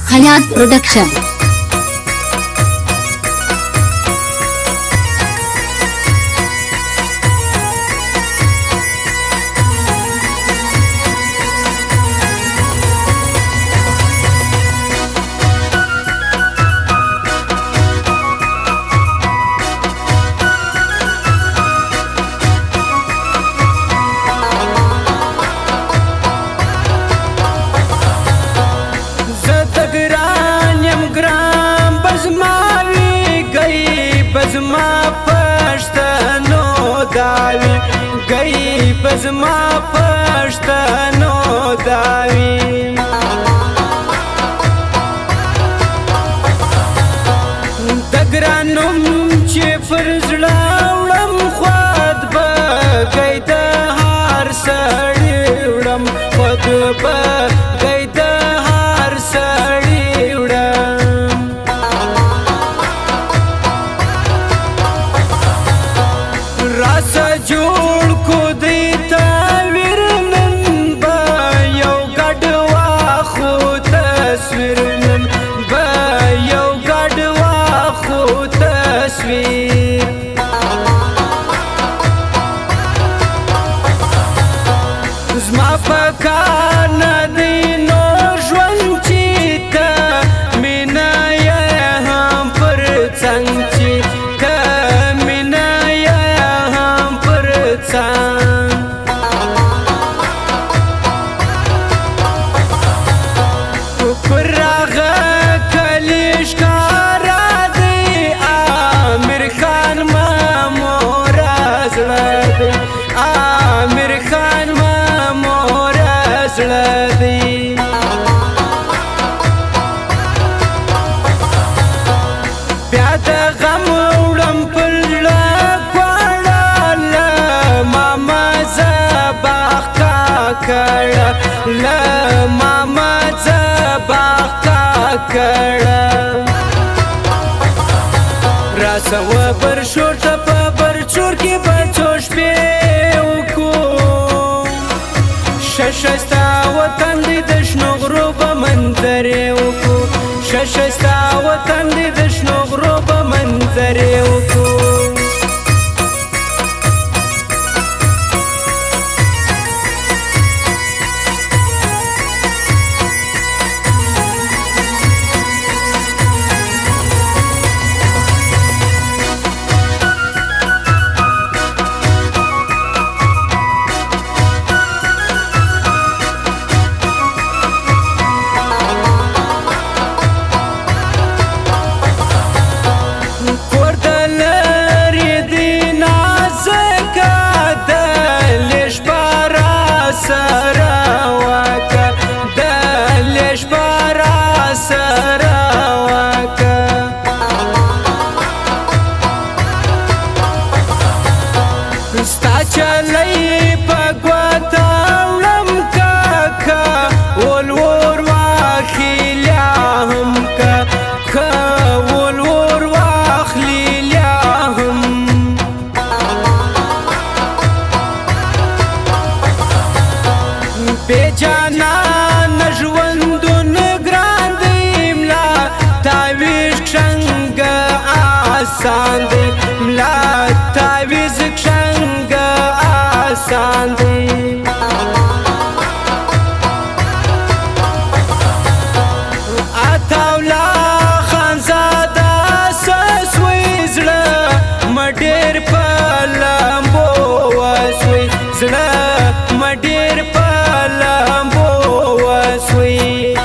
Hayat Production. गई बज़मा पश्तनो दावी दगरानुम चे फरजलावड़म ख्वाद बगई दहार सड़ीवड़म ख्वाद बगई दहार सड़ीवड़म रासा जोड़ को देता विरनन बायो गडवा खो तस्वीरनन बायो गडवा खो तस्वीर zma पकार न दिनो ژوندچیتا مینا یا هم پر څنګه مینا یا هم پر څنګه پرغه کلیش کارا دی امیر خان مامور زړه دی امیر خان مامور زړه دی بیا د غم وړم پر زړه کواړه ماما زباخ کا کړه له ماما زباخ کا کړه راسه و بر شور ته په برچور کې بچو شپې وکړو شایسته وطن دې د شنو غرو په منظرې وکړو شایسته وطن دې د شنو غرو په منظرې وکړو ستا چلی پا گواتا وڑم کا ولور واخیلیا هم کا ولور واخلیلیا هم بے جانا نژوندون گران دی ملا تاویز کشنگ آسان دی ملا تاویز کشنگ آسان دی اتاولا خانزاده سسوی زړه مډیر په لامبو وسوی زړه مډیر په لامبو وسوی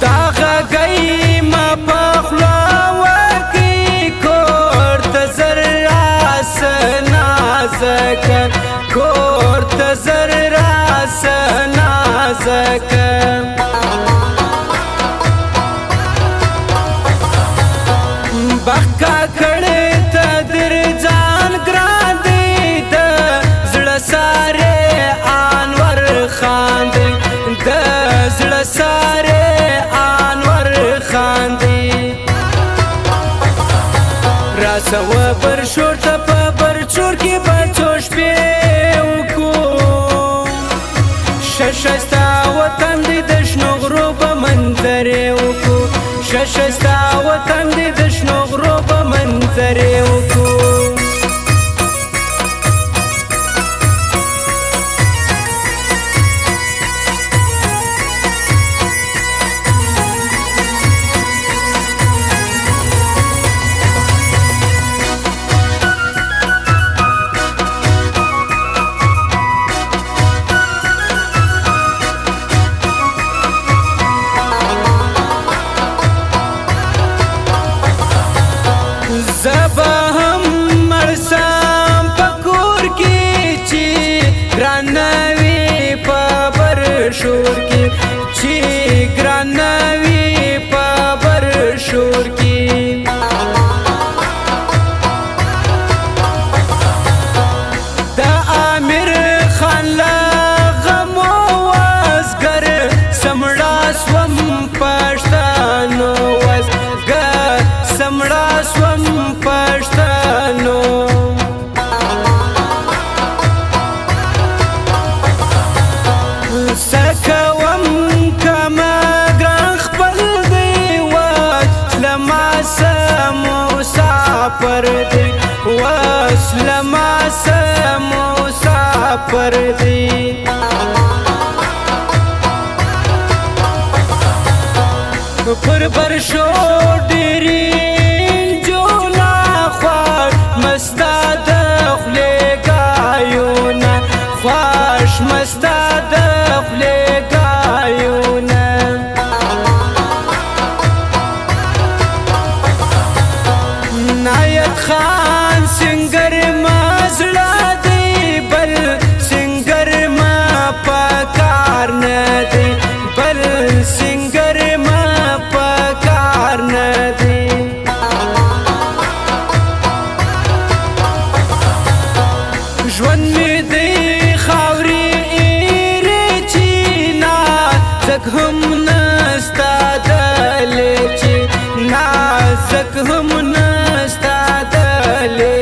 دا غږی ما په خوله ورکړي کور ته زر راسه نازکه کور ته زر راسه نازکه بخکا کړې ته در ځان ګران دی د زړه سارې انور خان دی د زړه سارې انور خان دی راسه و بر شور ته په برچور کې بچو شپې وکړو وطن دی د شنو غرو په منظرې وکړو ښایسته وطن دی د شنو غرو په منظرې وکړو زبا هم مرسام پکور کی چی گرانوی پا برشور کی چی گرانوی پا برشور کی دا آمیر خان لغم و وزگر سمڑا سوم پشتانو وزگر سمڑا سوم پښتنو سکوم کما ګران خپل دی وسلما مسافر دی وسلما مسافر دی پر برشو ډیری مستا د خولې ګایونه خوښ مستا د خولې ګایونه نایت خان سنگر ما زړه دی بل سنگر ما پکار نه دی بل سنگر ما پکار نه دی ژوند می دی خاورې ایرې چې نازک هم نستا دلې چې نازک هم نستا دلې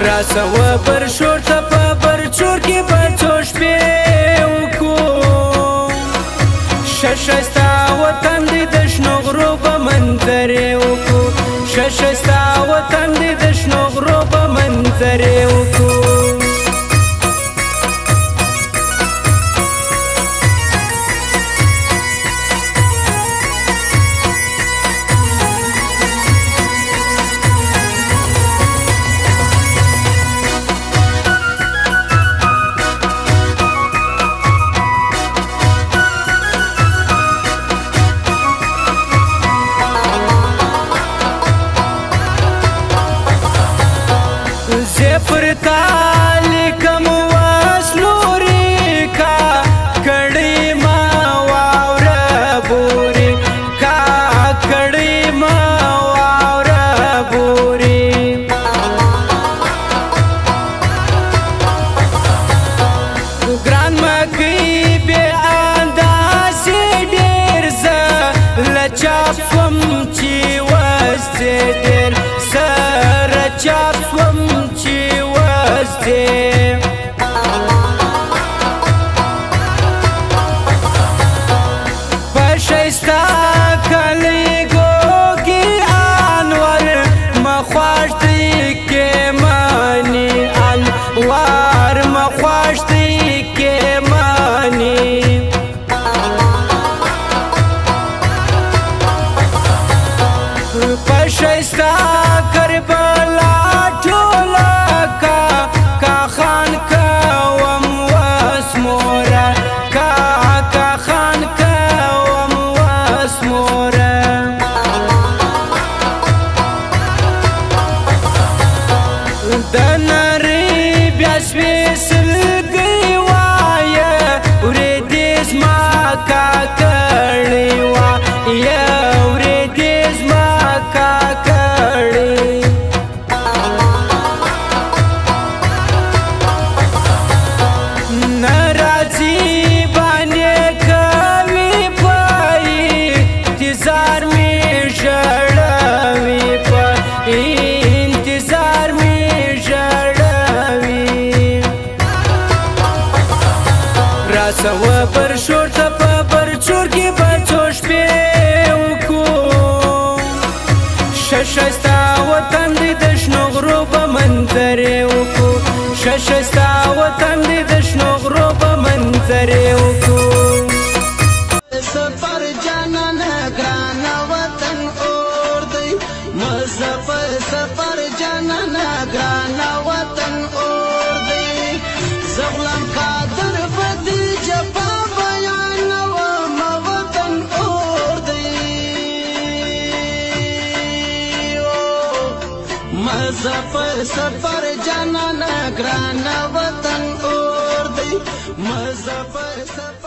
راسوه برشور ته په برچور کې بچو شپې وکړو ښایسته وطن دی د شنو غرو په منظرې وکړو ښایسته وطن دی د شنو غرو په منظرې وکړو پر تالی کم واسلوری کا کڑی ما واورا بوری کا کڑی ما واورا بوری گران مکی بے اندازی دیر زا لچاپ سوم چی وستی دیر سر چاپ سوم چی پښایسته کلیګو کې انور مخواش دی کې مانی انوار مخواش دی کې مانی پښایسته کربلا ټولا کا راسوه پر شور ته په برچور کې به څو شپې وکړو ښایسته وطن دی د شنو غرو به منظرې وکړو ښایسته وطن دی د شنو غرو به منظرې وکړو سفر جانانه ګرانه وطن اور دی مظفر سفر جانانه ګرانه وطن اور دی زغلم قادر بدی جفا بیانوم وطن اور دی مظفر سفر جانانه ګرانه وطن اور دی مظفر سفر